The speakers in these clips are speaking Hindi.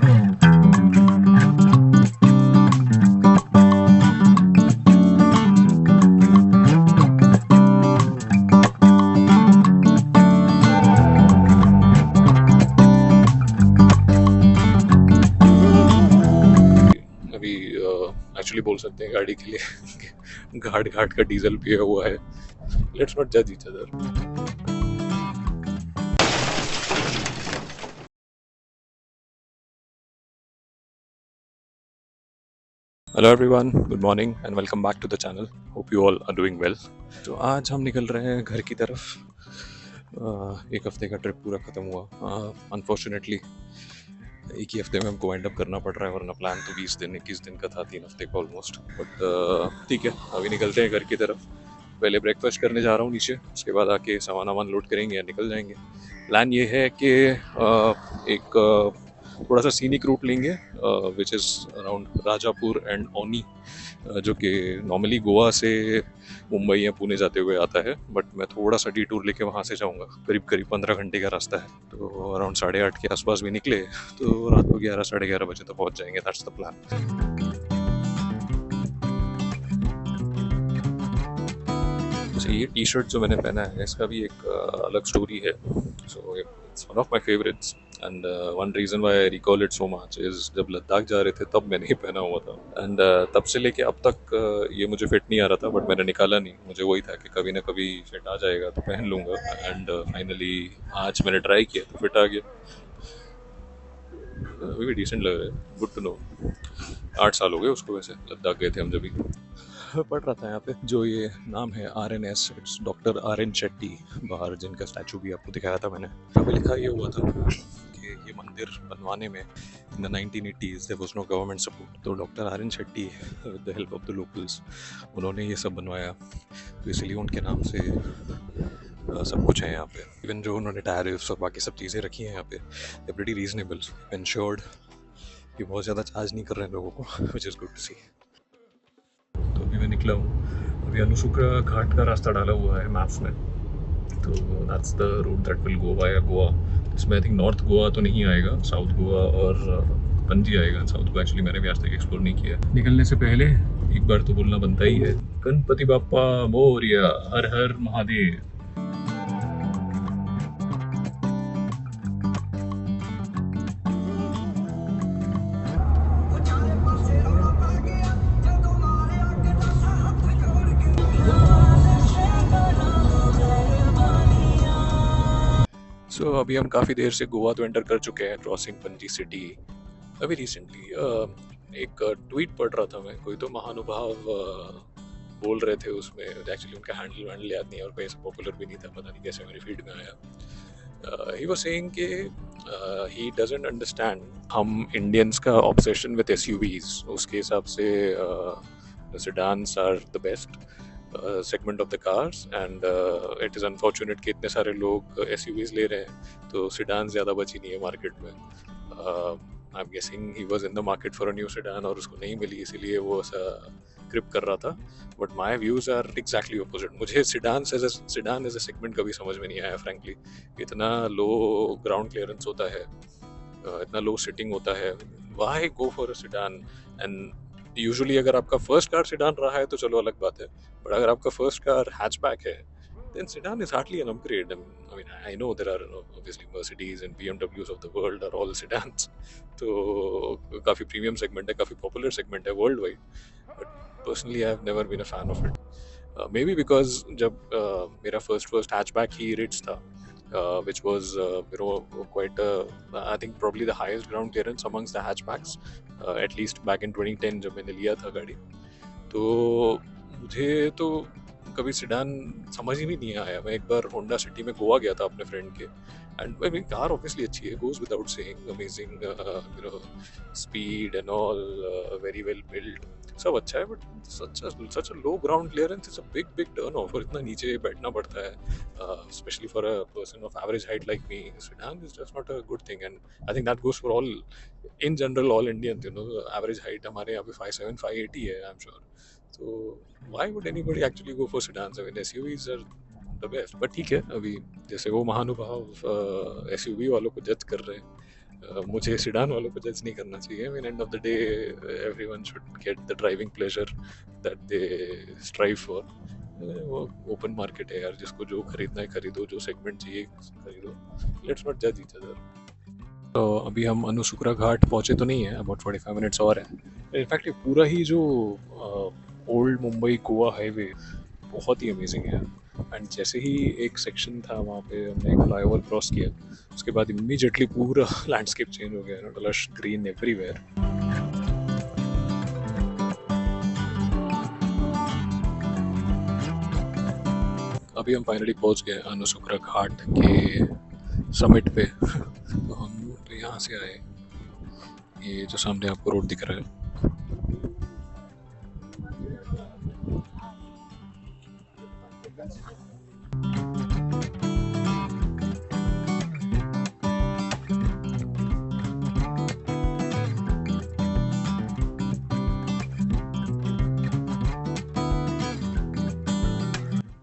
अभी एक्चुअली बोल सकते हैं गाड़ी के लिए घाट घाट का डीजल पिया हुआ है. लेट्स नॉट जज each other. Hello everyone, good morning and welcome back to the channel. Hope you all are doing well. तो आज हम निकल रहे हैं घर की तरफ. एक हफ्ते का ट्रिप पूरा ख़त्म हुआ. अनफॉर्चुनेटली एक ही हफ्ते में हमको वाइंड अप करना पड़ रहा है, वरना प्लान तो 20 दिन 21 दिन का था, 3 हफ्ते का ऑलमोस्ट. बट ठीक है, अभी निकलते हैं घर की तरफ. पहले ब्रेकफास्ट करने जा रहा हूँ नीचे, उसके बाद आके सामान वामान लोड करेंगे या निकल जाएंगे. प्लान ये है कि एक थोड़ा सा सीनिक रूट लेंगे which is around Rajapur and ओनी, जो कि नॉर्मली गोवा से मुंबई या पुणे जाते हुए आता है. बट मैं थोड़ा सा डिटूर लेके वहाँ से जाऊँगा. करीब करीब 15 घंटे का रास्ता है, तो अराउंड 8:30 के आसपास भी निकले तो रात को 11 साढ़े 11 बजे तक पहुँच जाएंगे. That's the plan. अच्छा, ये टी शर्ट जो मैंने पहना है इसका भी एक अलग स्टोरी है. So it's one of my favourites and one reason why I recall it so much is जब लद्दाख जा रहे थे तब मैंने ही पहना हुआ था. एंड तब से लेके अब तक ये मुझे फिट नहीं आ रहा था, बट मैंने निकाला नहीं. मुझे वही था कि कभी ना कभी फिट आ जाएगा तो पहन लूँगा. एंड फाइनली आज मैंने ट्राई किया तो फिट आ गया. अभी भी डिसेंट लग रहा है. Good to know. 8 साल हो गए उसको, वैसे लद्दाख गए थे हम जब भी. पढ़ रहा था यहाँ पे जो ये नाम है RNS, it's doctor RN Shetty. बाहर जिनका स्टैचू भी आपको दिखाया था मैंने, यहाँ पे लिखा ये हुआ था कि ये मंदिर बनवाने में in the 1980s there was no government support. तो doctor RN Shetty with the help of the locals उन्होंने ये सब बनवाया. तो इसलिए उनके नाम से सब कुछ है यहाँ पे. इवन जो उन्होंने टैरिफ्स और बाकी सब चीज़ें रखी हैं यहाँ पे, दे प्रीटी रीजनेबल. इंश्योर्ड कि बहुत ज़्यादा चार्ज नहीं कर रहे हैं लोगों को, विच इज़ गुड टू सी. तो अभी मैं निकला हूँ. अभी अनुसूकरा घाट का रास्ता डाला हुआ है मैप्स में, तो that's the route that will go via Goa. इसमें आई थिंक नॉर्थ गोवा तो नहीं आएगा, साउथ गोवा और पणजी आएगा. साउथ गोवा एक्चुअली मैंने भी आज तक एक्सप्लोर नहीं किया. निकलने से पहले एक बार तो बोलना बनता ही है, गणपति बाप्पा मोरया, हर हर महादेव. सो अभी हम काफ़ी देर से गोवा तो एंटर कर चुके हैं, क्रॉसिंग पणजी सिटी. अभी रिसेंटली एक ट्वीट पढ़ रहा था मैं, कोई तो महानुभाव बोल रहे थे उसमें. एक्चुअली उनका हैंडल याद नहीं है और कोई ऐसा पॉपुलर भी नहीं था, पता नहीं कैसे मेरी फीड में आया. ही वाज सेइंग कि ही डजंट अंडरस्टैंड हम इंडियंस का ऑब्सेशन विद SUVs. उसके हिसाब से sedans are the best segment of the cars. And it is unfortunate कि इतने सारे लोग SUVs ले रहे हैं तो सेडान ज़्यादा बची नहीं है मार्केट में. I am guessing he was in the market for a new sedan और उसको नहीं मिली, इसीलिए वो ऐसा ग्रिप कर रहा था. But my views are exactly opposite. मुझे सेडान एज अ सेगमेंट कभी समझ में नहीं आया फ्रैंकली. इतना लो ग्राउंड क्लियरेंस होता है, इतना लो सिटिंग होता है. Why go for a sedan? And usually अगर आपका फर्स्ट कार सेडान रहा है तो चलो अलग बात है, बट अगर आपका फर्स्ट कार हैचबैक है then sedan is hardly an upgrade. I mean, I know there are obviously Mercedes and BMWs of the world are all sedans. तो काफ़ी प्रीमियम सेगमेंट है, काफ़ी पॉपुलर सेगमेंट है world wide. But personally I have never been a fan of it. Maybe because जब मेरा फर्स्ट हैचबैक ही रिट्स था, which was quite I think probably the highest ground clearance amongst the hatchbacks, at least back in 2010 जब मैंने लिया था गाड़ी. तो मुझे तो कभी सेडान समझ ही नहीं आया. मैं एक बार होंडा सिटी में गोवा गया था अपने फ्रेंड के, and I mean car obviously अच्छी है, goes without saying, amazing speed and all, very well build, सब अच्छा है. But such a low ground clearance is a big turn off. और इतना नीचे बैठना पड़ता है, specially for a person of average height like me. Sedan is just not a good thing. And I think that goes for all in general, all Indian. Average height हमारे यहाँ पे 5'7", 5'80" है, I am sure. So why would anybody actually go for sedans? I mean, SUVs are the best. But ठीक है, अभी जैसे वो महानुभाव SUV वालों को जज कर रहे हैं, मुझे सिडान वालों को जज नहीं करना चाहिए। I mean, end of the day, everyone should get the driving pleasure that they strive for. वो ओपन मार्केट है यार, जिसको जो खरीदना है खरीदो, जो सेगमेंट चाहिए खरीदो। लेट्स नॉट जज ईच अदर। तो अभी हम अनुसुकरा घाट पहुंचे तो नहीं है, अबाउट 45 मिनट्स और है। इनफैक्ट ये पूरा ही जो ओल्ड मुंबई गोवा हाईवे बहुत ही अमेजिंग है। एंड जैसे ही एक सेक्शन था वहाँ पे हमने एक फ्लाईओवर क्रॉस किया, उसके बाद इमीडिएटली पूरा लैंडस्केप चेंज हो गया, लश ग्रीन एवरीवेयर। अभी हम फाइनली पहुंच गए अनुसुकरा घाट के समिट पे। तो हम तो यहाँ से आए, ये जो सामने आपको रोड दिख रहा है,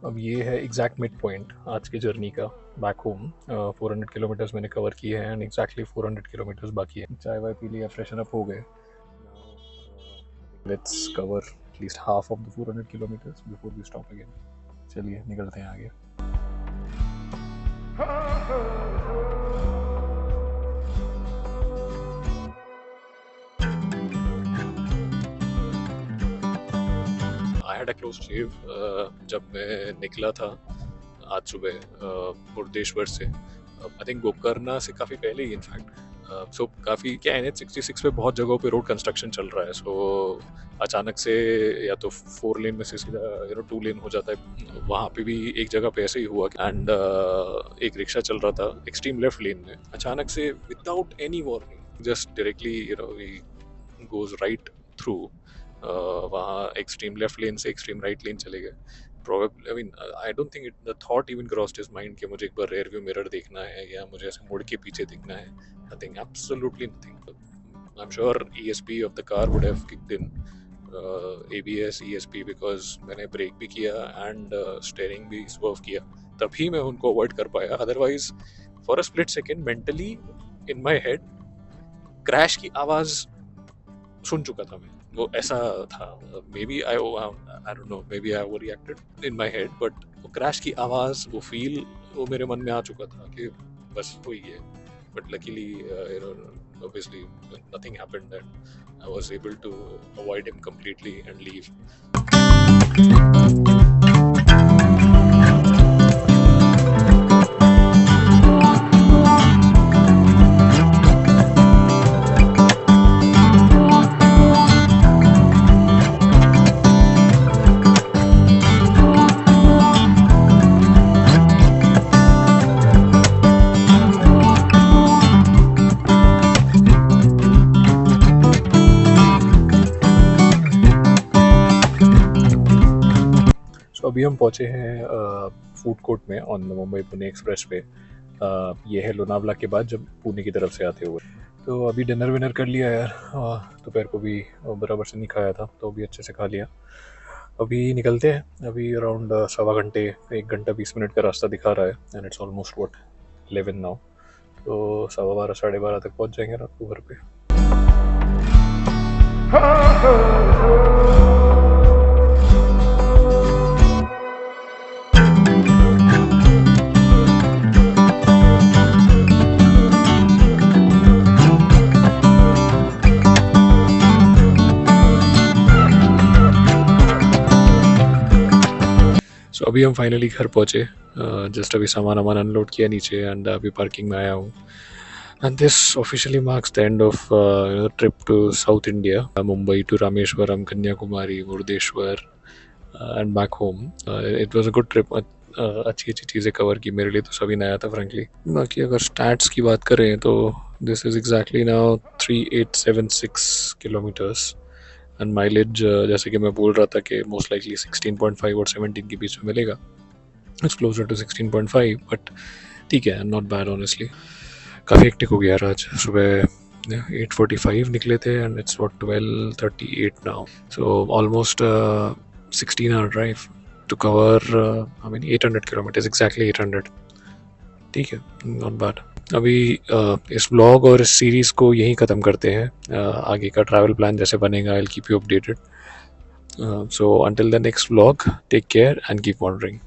अब ये है एग्जैक्ट मिड पॉइंट आज की जर्नी का बैक होम। 400 किलोमीटर्स मैंने कवर किए हैं एंड एग्जैक्टली 400 किलोमीटर्स बाकी है। चाय वाय पी लिया, फ्रेशन अप हो गए। Let's cover at least half of the 400 kilometres before we stop again. चलिए निकलते हैं आगे। आई हैड अ क्लोज शेव जब मैं निकला था आज सुबह मुर्देश्वर से। आई थिंक गोकर्णा से काफ़ी पहले ही इनफैक्ट। सो काफ़ी क्या है, NH66 पे बहुत जगहों पे रोड कंस्ट्रक्शन चल रहा है। सो अचानक से या तो 4 लेन में से सीधा 2 लेन हो जाता है। वहाँ पे भी एक जगह पे ऐसे ही हुआ एंड एक रिक्शा चल रहा था एक्सट्रीम लेफ्ट लेन में, अचानक से without any warning just directly goes right through. वहाँ एक्सट्रीम लेफ्ट लेन से एक्सट्रीम राइट लेन चले गए। Probably, I mean, I don't think the thought even crossed his mind कि मुझे एक बार rear view mirror देखना है या मुझे ऐसे मुड़ के पीछे देखना है। Nothing, absolutely nothing. I'm sure ESP of the car would have kicked in, ABS, ESP, because मैंने ब्रेक भी किया and steering भी swerve किया, तभी मैं उनको avoid कर पाया। Otherwise, for a split second, mentally in my head, crash की आवाज़ सुन चुका था मैं। वो ऐसा था। Maybe I don't know, maybe I overreacted in my head, but वो क्रैश की आवाज़, वो फील, वो मेरे मन में आ चुका था कि बस वही है। But luckily obviously nothing happened and I was able to avoid him completely and leave. अभी हम पहुँचे हैं फूड कोर्ट में ऑन मुंबई पुणे एक्सप्रेस पे। ये है लोनावला के बाद जब पुणे की तरफ से आते हुए। तो अभी डिनर विनर कर लिया यार, दोपहर को भी बराबर से नहीं खाया था तो अभी अच्छे से खा लिया। अभी निकलते हैं। अभी अराउंड 1.25 घंटे 1 घंटा 20 मिनट का रास्ता दिखा रहा है एंड इट्स ऑलमोस्ट 11 नाउ। तो 12:15 12:30 तक पहुँच जाएंगे रात को घर पे। तो अभी हम फाइनली घर पहुँचे। जस्ट अभी सामान अनलोड किया नीचे एंड अभी पार्किंग में आया हूँ। And this officially marks the end of trip to South India, Mumbai to Rameswaram, Kanyakumari, Murdeshwar and back home. It was a good trip. अच्छी चीज़ें कवर की, मेरे लिए तो सभी नया था फ्रेंकली। बाकी अगर स्टैट्स की बात करें तो this is exactly now 3876 kilometres and mileage जैसे कि मैं बोल रहा था कि मोस्ट लाइकली 16.5 और 17 के बीच में मिलेगा। इट्स क्लोजर टू 16.5 बट ठीक है, नॉट बैड ऑनेस्टली। काफ़ी हेक्टिक हो गया आज। सुबह 8:45 निकले थे and it's 12:38 now. So almost 16-hour drive to cover 800 kilometres, exactly 800। ठीक है, नॉट बैड। अभी इस ब्लॉग और इस सीरीज़ को यहीं ख़त्म करते हैं. आगे का ट्रैवल प्लान जैसे बनेगा, I will keep you updated. So until the next vlog, take care and keep wandering.